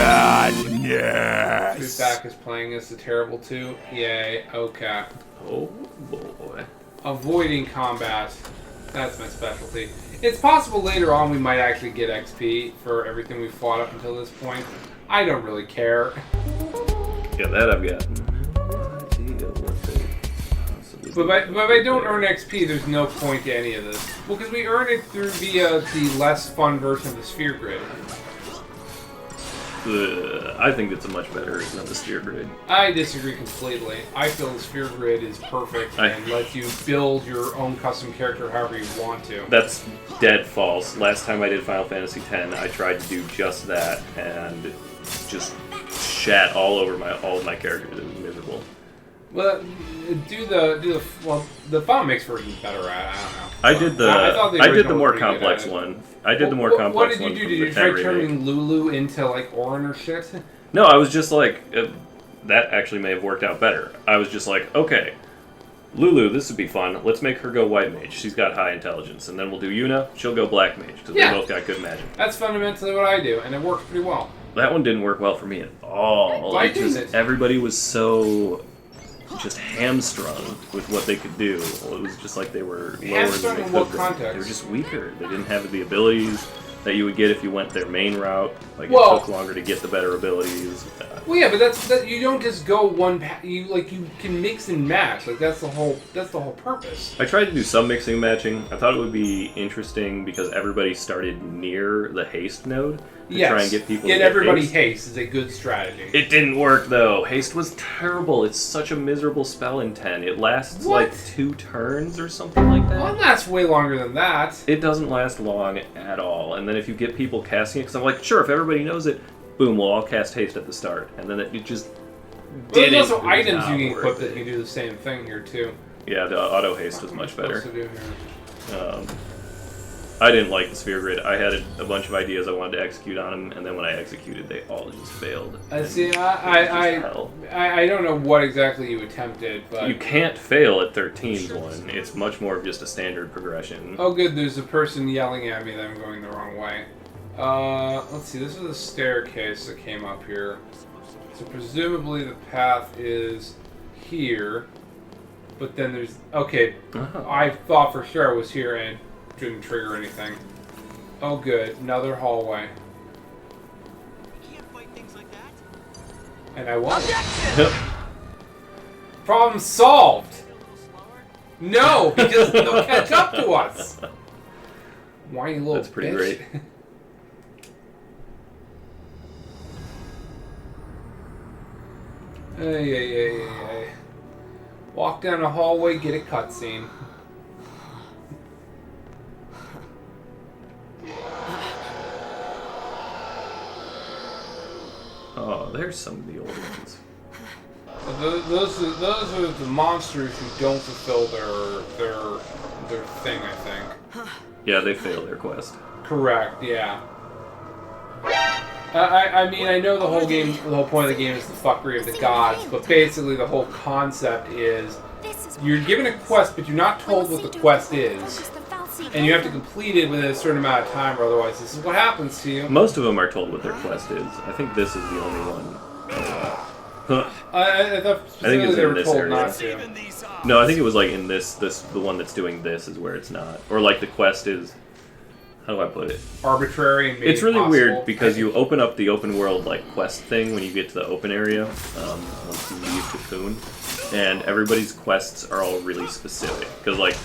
Madness. Who's back is playing as the Terrible 2. Yay. Okay. Oh boy. Avoiding combat. That's my specialty. It's possible later on we might actually get XP for everything we've fought up until this point. I don't really care. Yeah, that I've got. But if I don't earn XP, there's no point to any of this. Well, because we earn it through via the less fun version of the sphere grid. I think it's a much better version of the sphere grid. I disagree completely. I feel the sphere grid is perfect and lets you build your own custom character however you want to. That's dead false. Last time I did Final Fantasy X, I tried to do just that and just shat all over all of my characters. It was miserable. Well, the Final Mix version is better at. I don't know. I did the more complex one. I did the more complex one. What did you do? Did you try turning Lulu into like Orin or shit? No, I was just like that. Actually, may have worked out better. I was just like, okay, Lulu, this would be fun. Let's make her go white mage. She's got high intelligence, and then we'll do Yuna. She'll go black mage because they both got good magic. That's fundamentally what I do, and it works pretty well. That one didn't work well for me at all. Why didn't it? Everybody was so just hamstrung with what they could do. Well, it was just like they were lower than they could be. They were just weaker. They didn't have the abilities that you would get if you went their main route. Like it took longer to get the better abilities. Well, yeah, but that's you don't just go one path. You can mix and match. Like that's the whole purpose. I tried to do some mixing and matching. I thought it would be interesting because everybody started near the haste node. Try and get people to get everybody haste is a good strategy. It didn't work though. Haste was terrible. It's such a miserable spell in 10. It lasts like 2 turns or something like that. Well, it lasts way longer than that. It doesn't last long at all. And then if you get people casting it, because I'm like, sure, if everybody knows it, boom, we'll all cast haste at the start. And then it just didn't. There's also items you can equip that can do the same thing here too. Yeah, the auto haste was much better. I didn't like the sphere grid. I had a bunch of ideas I wanted to execute on them, and then when I executed, they all just failed. See, I don't know what exactly you attempted, but you can't fail at 13's one. It's much more of just a standard progression. Oh, good. There's a person yelling at me that I'm going the wrong way. Let's see. This is a staircase that came up here. So presumably the path is here, but then there's I thought for sure it was here and didn't trigger anything. Oh, good. Another hallway. You can't fight things like that. And I won. Problem solved. No, because they'll catch up to us. Whiny little That's pretty bitch. great. Hey. Walk down a hallway, get a cutscene. Oh, there's some of the old ones. Those are the monsters who don't fulfill their thing, I think. Yeah, they fail their quest. Correct, yeah. I mean, I know the whole point of the game is the fuckery of the gods, but basically the whole concept is you're given a quest, but you're not told what the quest is. And you have to complete it within a certain amount of time, or otherwise this is what happens to you. Most of them are told what their quest is. I think this is the only one. I thought specifically they were told not to. No, I think it was like in this the one that's doing this is where it's not. Or like the quest is, how do I put it? Arbitrary and maybe it's really impossible. weird because you open up the open world like quest thing when you get to the open area once you leave Cocoon, and everybody's quests are all really specific because like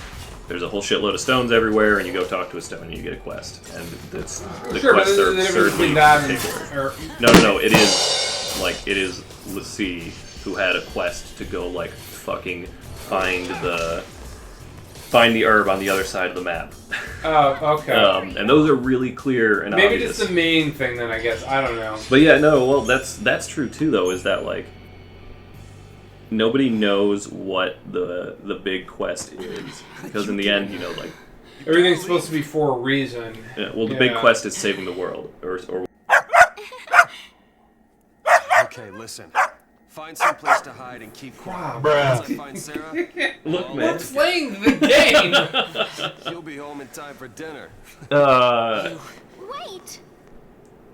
there's a whole shitload of stones everywhere, and you go talk to a stone and you get a quest, and the quests are absurdly particular. No, it is Lassie who had a quest to go like fucking find the herb on the other side of the map. Oh, okay. And those are really clear and maybe obvious. just the main thing then, I guess. I don't know. But yeah, no, well, that's true too, though, is that, like, nobody knows what the big quest is. Because in the end, you know, like... Everything's supposed to be for a reason. Yeah, well, the big quest is saving the world. Or Okay, listen. Find some place to hide and keep quiet. Bruh. Once I find Sarah, Look, man. We're playing the game! you'll be home in time for dinner. Wait!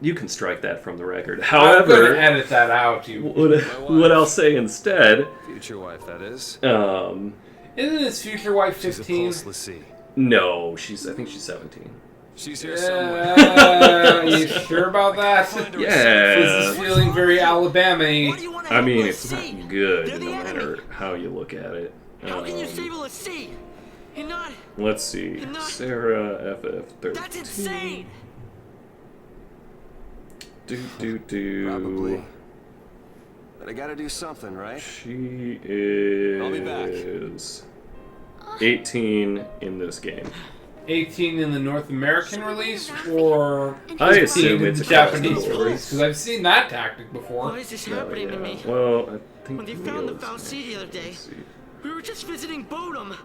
You can strike that from the record. I'm going However, to edit that out. You. what I'll say instead, Future wife, that is. Isn't his future wife She's a 15? pulse Lassie. no, I think she's 17. She's here somewhere. You sure about that? Yeah. This is feeling very Alabama-y. What do you want to I help mean, us it's see? not good They're the no enemy. matter how you look at it. How can you save a Lassie? You're not. Let's see. You're not- Sarah FF13. That's insane. Probably. But I gotta do something, right? She I'll be back. is 18 in this game. 18 in the North American release, or I 15 assume in it's the across the Japanese board. release? Because I've seen that tactic before. Why is this Oh, happening to me? yeah. Well, I think When they found the Neil's Falsi the other day, Let's see. we were just visiting Bodum.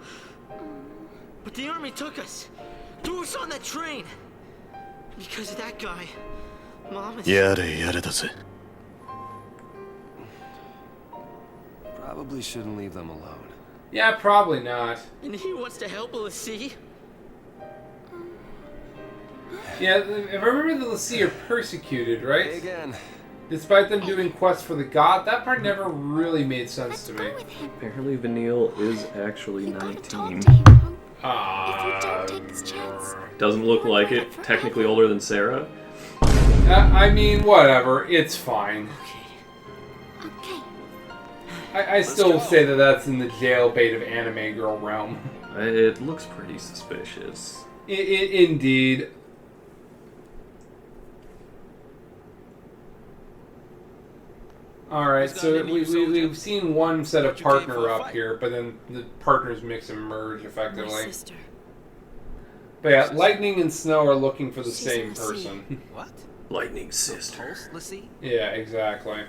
But the army took us. Threw us on that train. Because of that guy. Mom is... Probably shouldn't leave them alone. Yeah, probably not. And he wants to help a Lassie. Yeah, if I remember, the Lassie are persecuted, Hey right? again. Despite them doing quests for the god, that part never really made sense to me. Apparently, Vanille is actually 19. Doesn't look like it. Technically older than Sarah. I mean, whatever. It's fine. Okay. I still say that that's in the jailbait of anime girl realm. It looks pretty suspicious. Indeed. Alright, so we've seen one set of partner up here, but then the partners mix and merge My effectively. sister. But yeah, Lightning and Snow are looking for the She's same in the person. What? Lightning sister. Pulse Lassie? Yeah, exactly.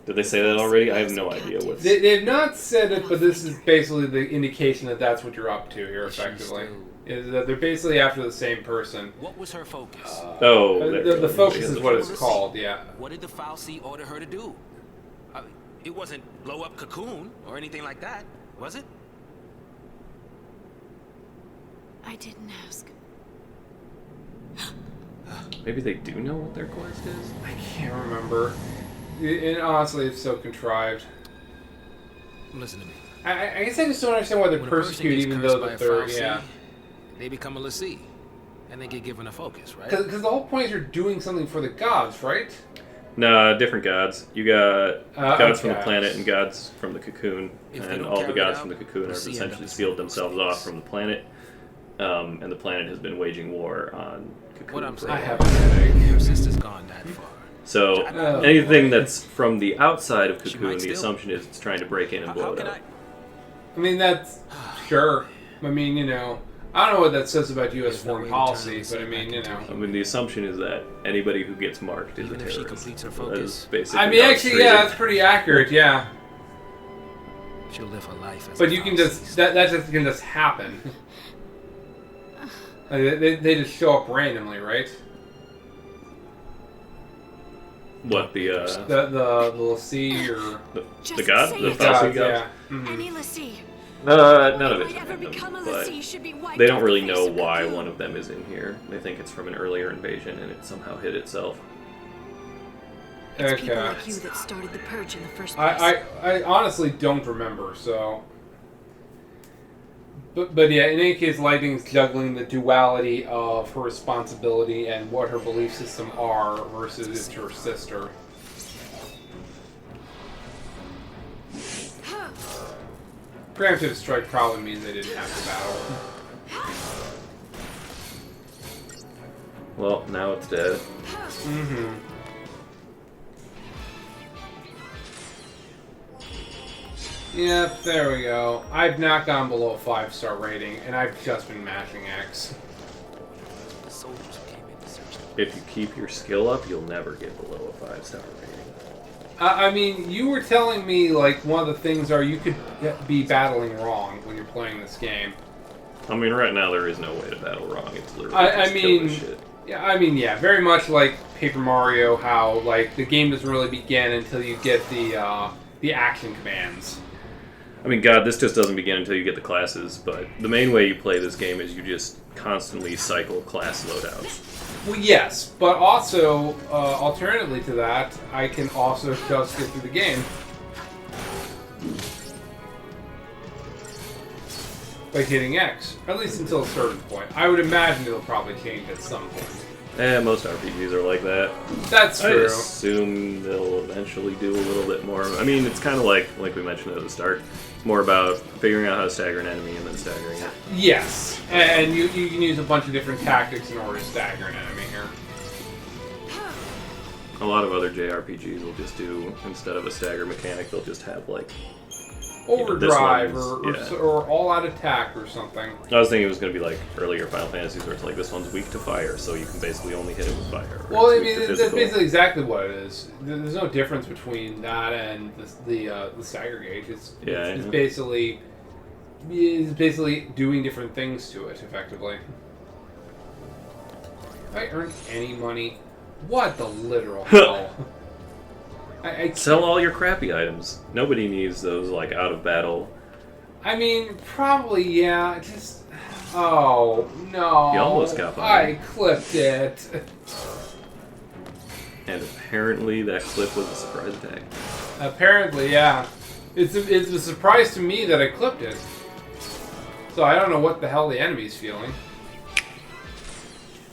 Did they say that already? I have no idea what. They've not said it, but this is basically the indication that that's what you're up to here, effectively. Is that they're basically after the same person. What was her focus? Oh, there we The go. focus Yeah, is the what it's focus. called, yeah. What did the Falsi order her to do? It wasn't blow up Cocoon or anything like that, was it? I didn't ask. Maybe they do know what their quest is. I can't remember. And honestly, it's so contrived. Listen to me. I guess I just don't understand why they're When a person persecuted, gets even cursed though by that a they're, Falsi, yeah. they become a Lassie, and they get given a focus, right? Because the whole point is you're doing something for the gods, right? Nah, different gods. You got gods from the okay. planet and gods from the cocoon, If they and don't all the carry it gods out, from the cocoon we'll have see essentially end up sealed with themselves mistakes. off from the planet, and the planet has been waging war on cocoon. What I'm for saying, I have a headache. your sister's gone that far. So Oh, anything that's from the outside of She cocoon, might the still- assumption is it's trying to break in and blow How it can up. I mean, that's... Sure. I mean, you know... I don't know what that says about U.S. There's no foreign way to policy, turn but I mean, you know... I mean, the assumption is that anybody who gets marked is Even a if she terrorist. completes her That focus. is basically I mean, how it's actually, yeah, treated. that's pretty accurate, yeah. She'll live her life as But a you can Falsi. just... That just can just happen. Like, they just show up randomly, right? What the The Lassie or... the Just god, say the it. Falsi gods, god. yeah. Mhm. Any Lassie. None of Who it's might ever random, become a but Lassie should be wiped they don't off really the know face of why Cocoon. one of them is in here. They think it's from an earlier invasion and it somehow hid itself. It's people Okay. like you that started the purge in the first place. I honestly don't remember, so... But yeah, in any case, Lightning's juggling the duality of her responsibility and what her belief system are versus it's her sister. Preemptive strike probably means they didn't have to battle. Well, now it's dead. Mm-hmm. Yep, there we go. I've not gone below a 5-star rating, and I've just been mashing X. The soldiers came in to search them. If you keep your skill up, you'll never get below a 5-star rating. I mean, you were telling me, like, one of the things are you could be battling wrong when you're playing this game. I mean, right now there is no way to battle wrong. It's literally I just kill mean- this shit. Yeah, I mean, yeah, very much like Paper Mario, how, like, the game doesn't really begin until you get the action commands. I mean, God, this just doesn't begin until you get the classes, but the main way you play this game is you just constantly cycle class loadouts. Well, yes, but also, alternatively to that, I can also just get through the game by hitting X, at least until a certain point. I would imagine it'll probably change at some point. Most RPGs are like that. That's I true. assume they'll eventually do a little bit more. I mean, it's kind of like we mentioned at the start. It's more about figuring out how to stagger an enemy and then staggering it. Yes, and you can use a bunch of different tactics in order to stagger an enemy here. A lot of other JRPGs will just do, instead of a stagger mechanic, they'll just have like Overdrive yeah. or all-out attack or something. I was thinking it was going to be like earlier Final Fantasies where it's like this one's weak to fire, so you can basically only hit it with fire. Well, I it's mean, weak to that's physical. basically exactly what it is. There's no difference between that and the stagger gauge. It's basically doing different things to it effectively. Have I earned any money? What the literal hell? I Sell all your crappy items. Nobody needs those like out of battle. I mean, probably, yeah. Just... Oh, no. You almost got by. I clipped it. And apparently that clip was a surprise attack. Apparently, yeah. It's a surprise to me that I clipped it. So I don't know what the hell the enemy's feeling.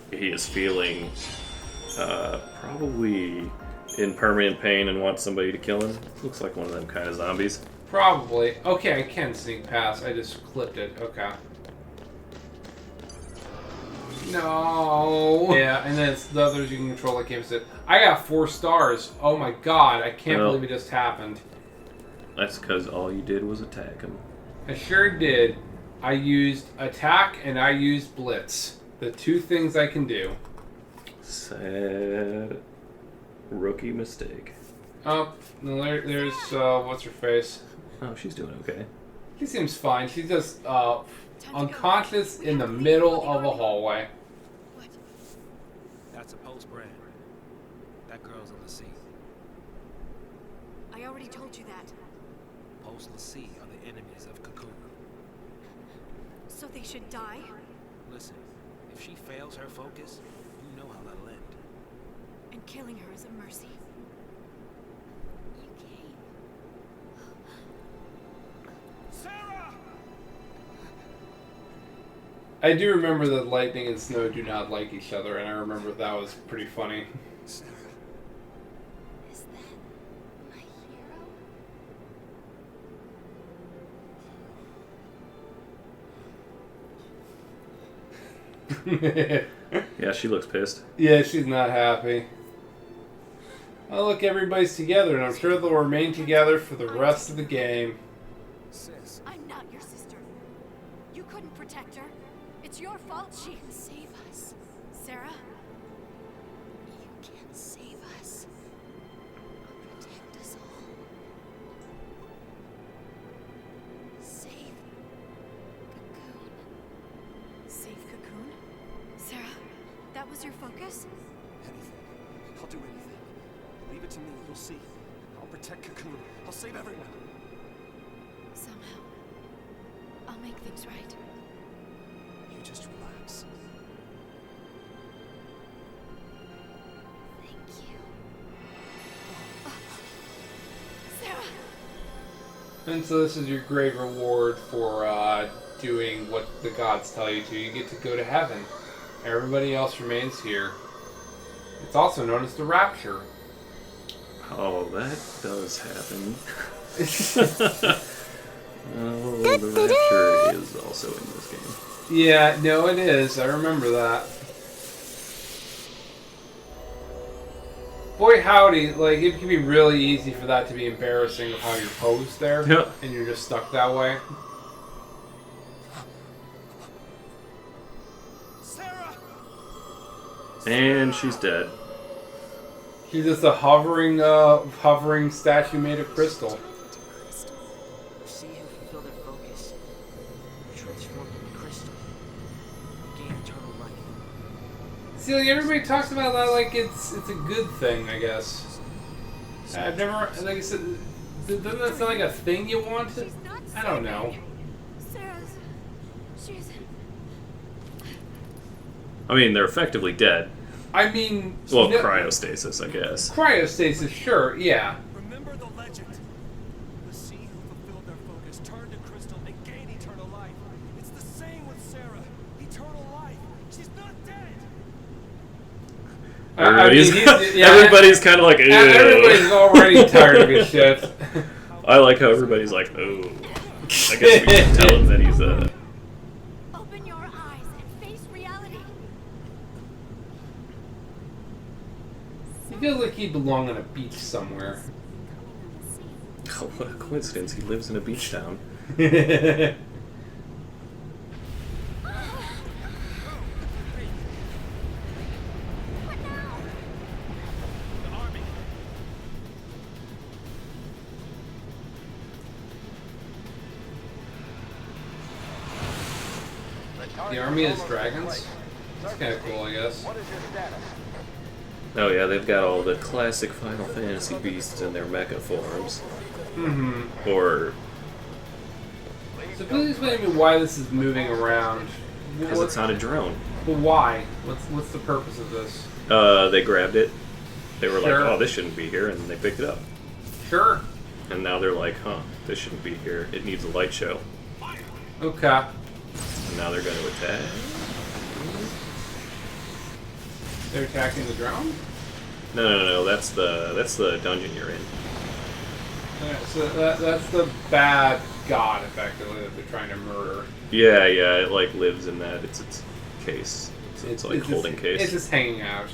He is feeling probably in permanent pain and wants somebody to kill him. Looks like one of them kind of zombies. Probably. Okay, I can sneak past. I just clipped it. Okay. No. Yeah, and then it's the others you can control like Kim said. I got 4 stars. Oh my god, I can't believe it just happened. That's because all you did was attack him. I sure did. I used attack and I used blitz. The 2 things I can do. Sad rookie mistake. Oh, no, there's what's her face? Oh, she's doing okay. She seems fine. She's just unconscious in the middle of a hallway. That's a post brand. That girl's on the sea. I already told you that. Post and sea are the enemies of Cocoon. So they should die? Listen, if she fails her focus, you know how that'll end. And killing her is a mercy. You came. Sarah! I do remember that lightning and snow do not like each other, and I remember that was pretty funny. Sarah. Is that my hero? Yeah, she looks pissed. Yeah, she's not happy. Oh, look, everybody's together, and I'm sure they'll remain together for the rest of the game. Sis. I'm not your sister. You couldn't protect her. It's your fault she can save us. Sarah? You can save us. Protect us all. Save Cocoon. Save Cocoon? Sarah, that was your focus? Anything. I'll do anything. Leave it to me. You'll see. I'll protect Cocoon. I'll save everyone. Somehow, I'll make things right. You just relax. Thank you. Sarah! And so this is your great reward for doing what the gods tell you to. You get to go to heaven. Everybody else remains here. It's also known as the Rapture. Oh, that does happen. Oh, the Rapture is also in this game. Yeah, no, it is. I remember that. Boy, howdy, like, it can be really easy for that to be embarrassing of how you're posed there. Yep. And you're just stuck that way. Sarah! And she's dead. She's just a hovering statue made of crystal. See who fulfill their focus. Transform into crystal. Gain eternal life. See, like, everybody talks about that like it's a good thing, I guess. I've never, like I said, doesn't that sound like a thing you want? She's not I don't know. Sarah's... She's... I mean, they're effectively dead. I mean... Well, cryostasis, I guess. Cryostasis, sure, yeah. Remember the legend. The seed who fulfilled their focus turned to crystal and gained eternal life. It's the same with Sarah. Eternal life. She's not dead. Everybody's kind of like, ew. Everybody's already tired of his shit. I like how everybody's like, oh. I guess we can tell him that he's Open your eyes and face reality. He feels like he belongs on a beach somewhere. Oh, what a coincidence. He lives in a beach town. What now? The army. The army is dragons? That's kind of cool, I guess. Oh yeah, they've got all the classic Final Fantasy beasts in their mecha forms. Mm-hmm. Or... So please explain to me why this is moving around. because it's not a drone. But why? What's the purpose of this? They grabbed it. They were Sure. like, oh, this shouldn't be here, and they picked it up. Sure. And now they're like, huh, this shouldn't be here. It needs a light show. Okay. And now they're going to attack. They're attacking the drone? No. That's the dungeon you're in. Alright, so that's the bad god, effectively, that they're trying to murder. Yeah, it like lives in that. It's its case. It's like holding case. It's just hanging out.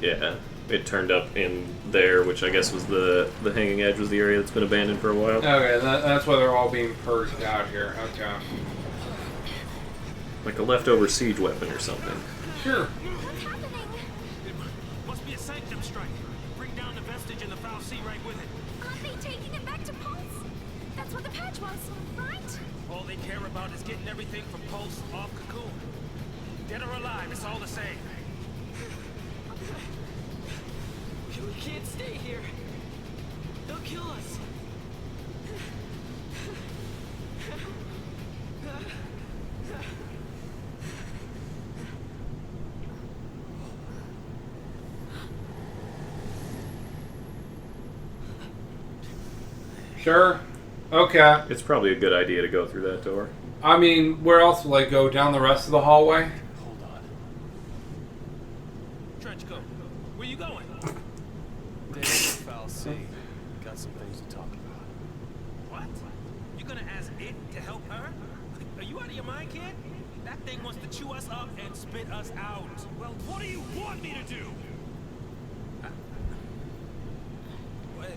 Yeah. It turned up in there, which I guess was the hanging edge was the area that's been abandoned for a while. Okay, that's why they're all being purged out here. Okay. Like a leftover siege weapon or something. Sure. What's happening? Must be a sanctum strike. Bring down the vestige and the foul sea right with it. Aren't they taking it back to Pulse? That's what the patch was, right? All they care about is getting everything from Pulse off Cocoon. Dead or alive, it's all the same. We can't stay here. They'll kill us. Sure. Okay. It's probably a good idea to go through that door. I mean, where else will I go? Down the rest of the hallway? Hold on. Trench coat, where you going? Day of the foul sea. Got some things to talk about. What? You gonna ask it to help her? Are you out of your mind, kid? That thing wants to chew us up and spit us out. Well, what do you want me to do? What?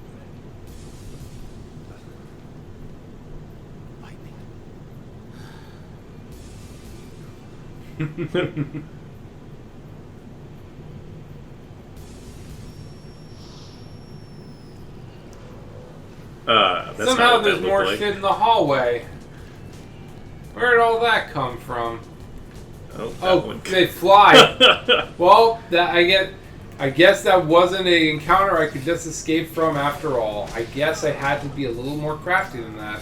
Lightning. That's Somehow not what there's that more looked like. shit in the hallway. Where did all that come from? Oh, that Oh, one. they fly. Well, I guess that wasn't an encounter I could just escape from after all. I guess I had to be a little more crafty than that.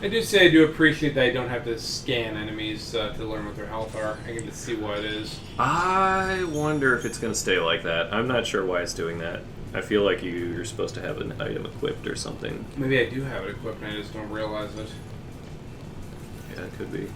I do say I do appreciate that I don't have to scan enemies to learn what their health are. I can just see what it is. I wonder if it's going to stay like that. I'm not sure why it's doing that. I feel like you're supposed to have an item equipped or something. Maybe I do have it equipped and I just don't realize it. Yeah, it could be.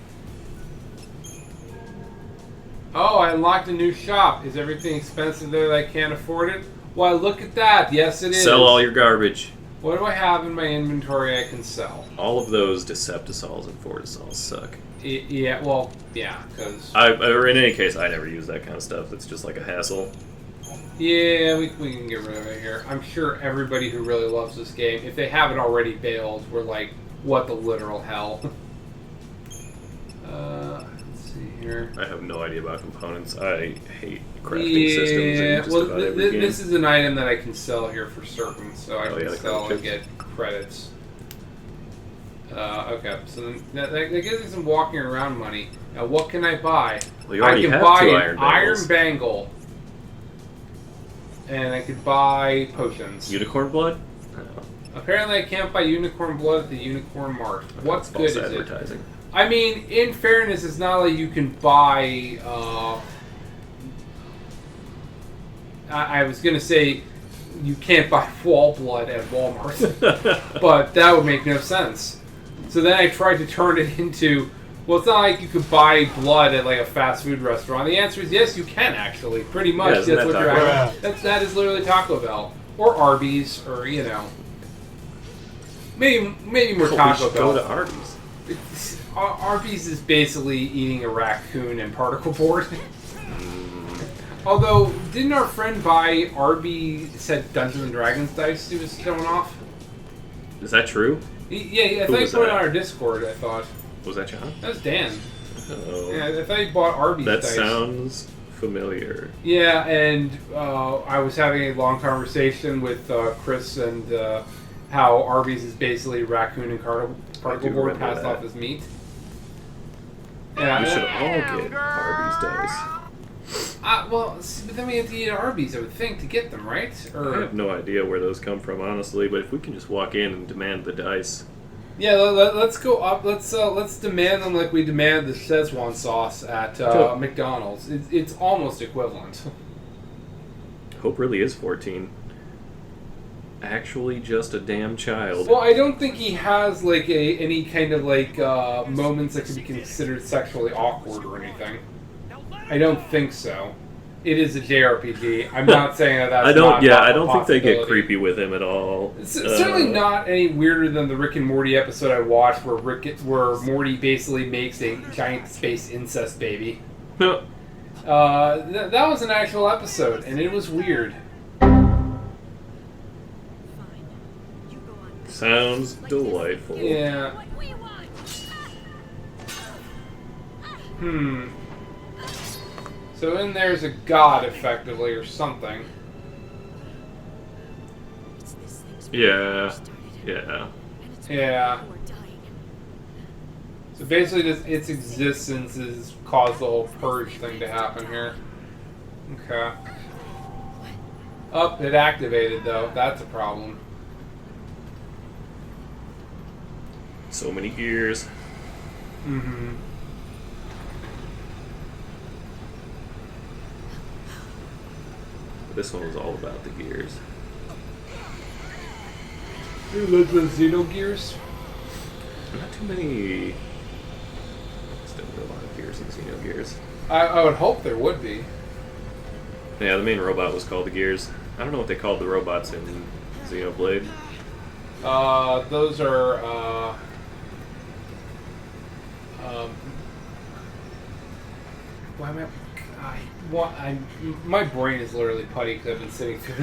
Oh, I unlocked a new shop. Is everything expensive there that I can't afford it? Why, look at that. Yes, it is. Sell all your garbage. What do I have in my inventory I can sell? All of those Deceptisols and Fortisols suck. Yeah, well, yeah, because... Or in any case, I never use that kind of stuff. It's just like a hassle. Yeah, we can get rid of it here. I'm sure everybody who really loves this game, if they haven't already bailed, we're like, what the literal hell? Let's see here. I have no idea about components. I hate crafting systems in just well, about every game. this is an item that I can sell here for certain, so I Oh, can yeah, the sell and credit get credits. Okay, so then that gives me some walking around money. Now, what can I buy? Well, you I already can have buy two an iron iron bangles. bangle. And I could buy potions. Unicorn blood? Oh, Apparently I can't buy unicorn blood at the unicorn mart. What's good false is it? advertising. I mean, in fairness, it's not like you can buy, I was gonna say you can't buy wall blood at Walmart, but that would make no sense. So then I tried to turn it into, well, it's not like you could buy blood at like a fast food restaurant. The answer is yes, you can actually. Pretty much, Yeah, isn't that's that what you're Taco actually. That is literally Taco Bell or Arby's or maybe more We Taco should Bell. go to Arby's. Arby's is basically eating a raccoon and particle board. Although, didn't our friend buy Arby's said Dungeons and Dragons dice he was showing off? Is that true? Yeah, I Who thought he was put it that? on our Discord, I thought. Was that John? That was Dan. Oh. Yeah, I thought he bought Arby's That dice. sounds familiar. Yeah, and I was having a long conversation with Chris and how Arby's is basically raccoon and particle board remember passed that. off as meat. Yeah, We should all get Arby's dice. well, but then we have to eat at Arby's, I would think, to get them, right? I have no idea where those come from, honestly, but if we can just walk in and demand the dice. Yeah, let's go up. Let's demand them like we demand the Szechuan sauce at McDonald's. It's almost equivalent. Hope really is 14. Actually, just a damn child. Well, I don't think he has like any kind of like moments that could be considered sexually awkward or anything. I don't think so. It is a JRPG. I'm not saying that that's I don't. not Yeah, a I don't think they get possibility. creepy with him at all. It's certainly not any weirder than the Rick and Morty episode I watched, where Morty basically makes a giant space incest baby. No. That was an actual episode, and it was weird. Sounds delightful. Yeah. What we want. So in there's a god, effectively, or something. It's this thing's Yeah. started. Yeah. And it's Yeah. people are dying. So basically, just its existence has caused the whole purge thing to happen here. Okay. Up, it activated though. That's a problem. So many gears. Mm-hmm. This one was all about the gears. You live with Xenogears? Not too many. Still a lot of gears in Xenogears. I would hope there would be. Yeah, the main robot was called the Gears. I don't know what they called the robots in Xenoblade. Those are, why am my brain is literally putty because I've been sitting through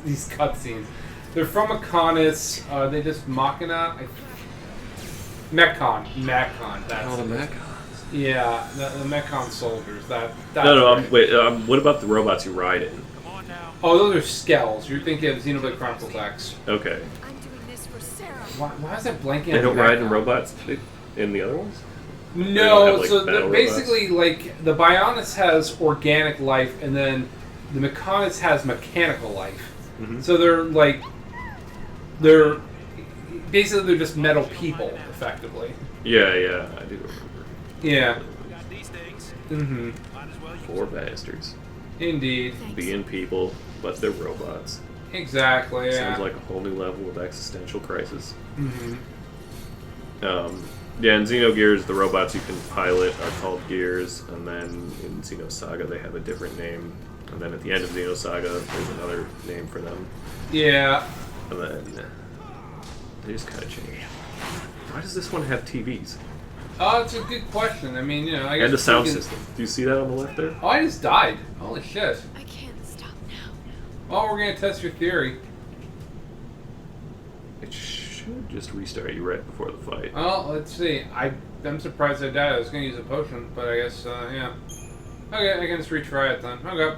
these cutscenes. They're from Akonis. They just Machina? Mechon. That's it. Mechons. Yeah, the Mechon soldiers. That's No, right. wait. What about the robots you ride in? Come on now. Oh, those are Skells. You're thinking of Xenoblade Chronicles X. Okay. I'm doing this for Sarah. Why is that blanking? They on don't the ride in Mechon? robots in the other ones? don't No, have, like, so battle basically, like, the Bionis has organic life, and then the Mechonis has mechanical life. Mm-hmm. So they're basically they're just metal people, effectively. Yeah, I do remember. Yeah. Got these things. Mm-hmm. Might as well use Poor bastards. Indeed. Being people, but they're robots. Exactly. Yeah. Sounds like a whole new level of existential crisis. Mm-hmm. Yeah, in Xenogears, the robots you can pilot are called Gears, and then in Xenosaga they have a different name. And then at the end of Xenosaga, there's another name for them. Yeah. And then they just kind of change. Why does this one have TVs? It's a good question. I mean, I guess And a sound we can- system. Do you see that on the left there? Oh, I just died. Holy shit. I can't stop now. Well, we're gonna test your theory. It should just restart you right before the fight. Well, let's see. I'm surprised I died. I was gonna use a potion, but I guess yeah. Okay, I can just retry it then. Okay.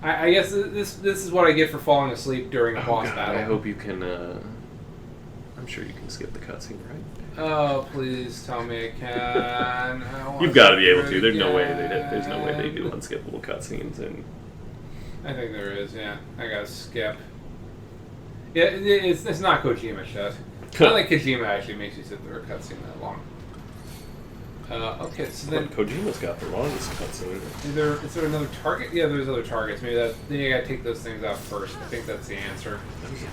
I guess this is what I get for falling asleep during a boss battle. I hope you can. I'm sure you can skip the cutscene, right? Oh, please tell me I can. You've got to be able to. There's no way they do unskippable cutscenes, and I think there is. Yeah, I gotta skip. Yeah, it's not Kojima shit. I don't think Kojima actually makes you sit through a cutscene that long. Okay, so then Kojima's got the longest cutscene. is there another target? Yeah, there's other targets. Maybe then you gotta take those things out first. I think that's the answer.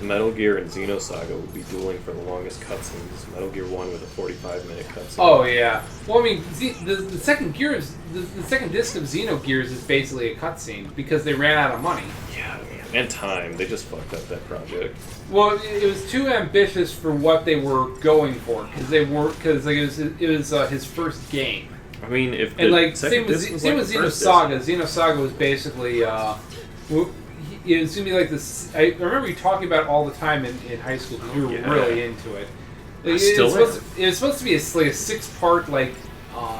Metal Gear and Xenosaga would be dueling for the longest cutscenes. Metal Gear 1 with a 45-minute cutscene. Oh yeah. Well, I mean, the second Gears, the second disc of Xenogears is basically a cutscene because they ran out of money. Yeah, and time. They just fucked up that project. Well, it was too ambitious for what they were going for because it was his first game. I mean, if the And like second same disc with was like the first disc- Xenosaga. Xenosaga was basically it was gonna be like this. I remember you talking about it all the time in high school because we were really into it. It was supposed to be a 6-part like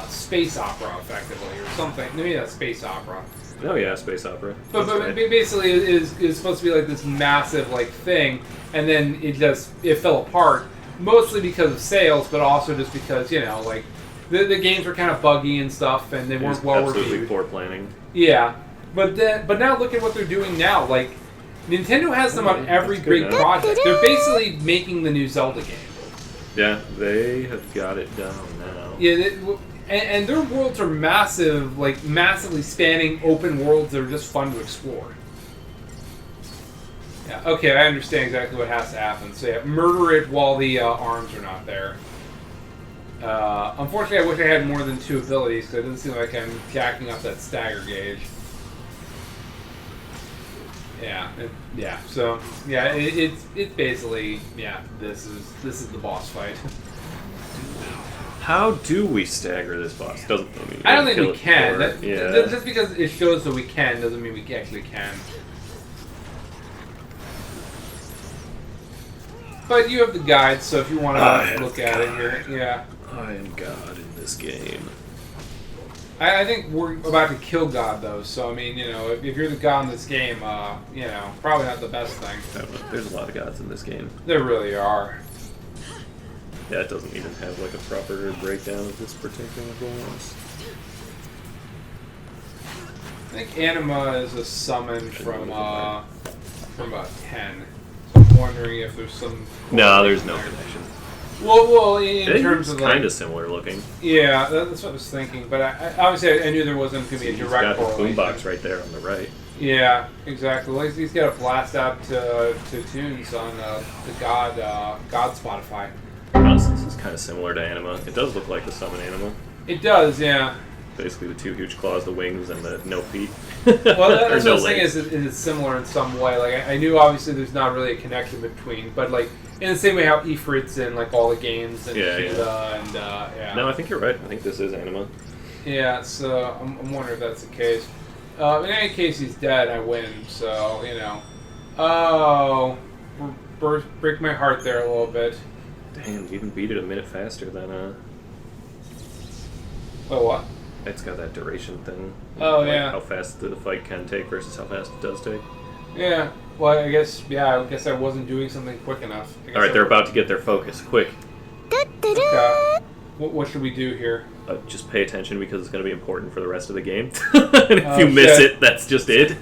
space opera effectively or something. Maybe a space opera. Oh yeah, space opera. But basically, it is supposed to be like this massive like thing, and then it fell apart. Mostly because of sales, but also just because like the games were kind of buggy and stuff, and they weren't well reviewed. Absolutely poor planning. Yeah, but now look at what they're doing now. Like Nintendo has them on every great project. They're basically making the new Zelda game. Yeah, they have got it down now. Yeah. And their worlds are massive, like massively spanning open worlds that are just fun to explore. Yeah, okay, I understand exactly what has to happen. So yeah, murder it while the arms are not there. Unfortunately, I wish I had more than 2 abilities, because it doesn't seem like I'm jacking up that stagger gauge. Yeah, so yeah, it's basically this is the boss fight. How do we stagger this boss? I don't think we can. Yeah. Just because it shows that we can doesn't mean we actually can. But you have the guide, so if you want to look at it here, yeah. I am God in this game. I think we're about to kill God, though. So I mean, if you're the God in this game, probably not the best thing. I don't know. There's a lot of gods in this game. There really are. Yeah, it doesn't even have like a proper breakdown of this particular boss. I think Anima is a summon from 10. So I'm wondering if there's some. No, there's no connection. Well, in terms of kind of similar looking. Yeah, that's what I was thinking. But I obviously I knew there wasn't going to be a direct correlation. He's got his boombox right there on the right. Yeah, exactly. Well, he's got a blast out to tunes on the God Spotify. Honestly, this is kind of similar to Anima. It does look like the summon animal. It does, yeah. Basically, the 2 huge claws, the wings, and the no feet. Well, that's what I was saying is it's similar in some way. Like I knew obviously there's not really a connection between, but like in the same way how Ifrit's in like all the games and Shiva and yeah. No, I think you're right. I think this is Anima. Yeah, so I'm wondering if that's the case. In any case, he's dead. I win. So oh, break my heart there a little bit. Damn, you even beat it a minute faster than Oh, what? It's got that duration thing. Oh, like yeah. How fast the fight can take versus how fast it does take. Yeah. Well, I guess I wasn't doing something quick enough. All right, they're about to get their focus. Quick. Okay. What should we do here? Just pay attention because it's going to be important for the rest of the game. And if you miss it, that's just it.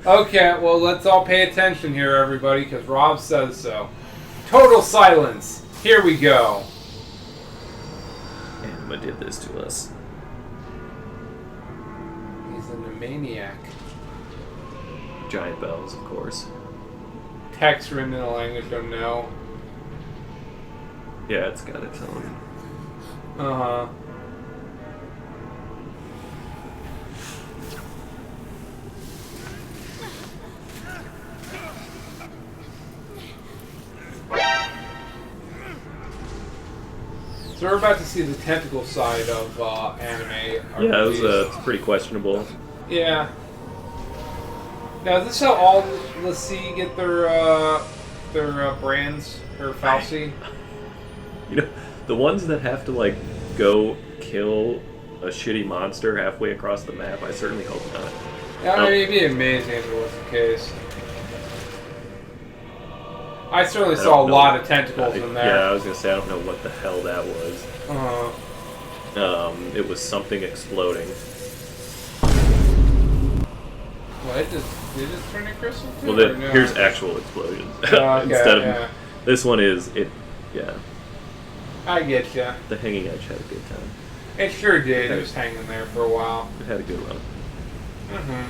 Okay, well, let's all pay attention here, everybody, because Rob says so. Total silence. Here we go. Anima did this to us. He's a maniac. Giant bells, of course. Text written in a language I don't know. Yeah, it's got its own. Uh-huh. So we're about to see the tentacle side of anime. Yeah, it's pretty questionable. Yeah. Now, is this how all the C get their brands or Falsi? The ones that have to like go kill a shitty monster halfway across the map, I certainly hope not. Yeah, it'd be amazing if it was the case. I certainly I saw a don't know. lot of tentacles in there. Yeah, I was gonna say I don't know what the hell that was. It was something exploding. What? Did it just turn to crystal too? Well, or no? here's actual explosions Okay, instead of yeah. this one is it. Yeah, I get ya. the Hanging Edge had a good time. It sure did. It was hanging there for a while. It had a good run. Mm-hmm.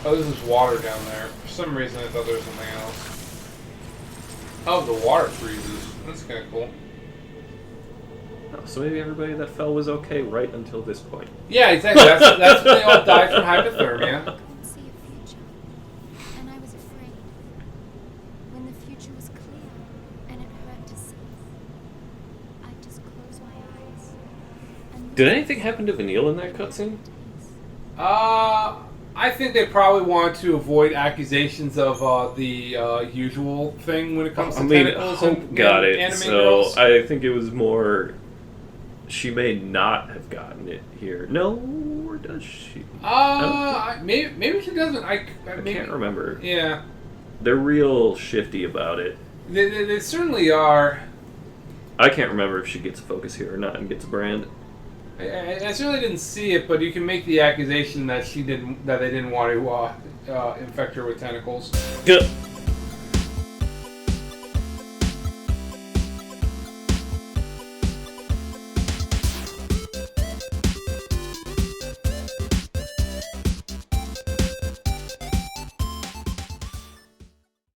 Oh, this is water down there. For some reason, I thought there was something else. Oh, the water freezes. That's kind of cool. Oh, so maybe everybody that fell was okay right until this point. Yeah, exactly. That's when they all died from hypothermia. I couldn't see a future, and I was afraid. When the future was clear, and it hurt to see, I'd just close my eyes. And Did anything happen to Vanille in that cutscene? I think they probably want to avoid accusations of the usual thing when it comes to tentacles and got it. anime So girls. I think it was more. She may not have gotten it here. No, or does she? Maybe she doesn't. I can't remember. Yeah, They're real shifty about it. they certainly are. I can't remember if she gets a focus here or not and gets a brand. I certainly didn't see it, but you can make the accusation that they didn't want to infect her with tentacles. Good.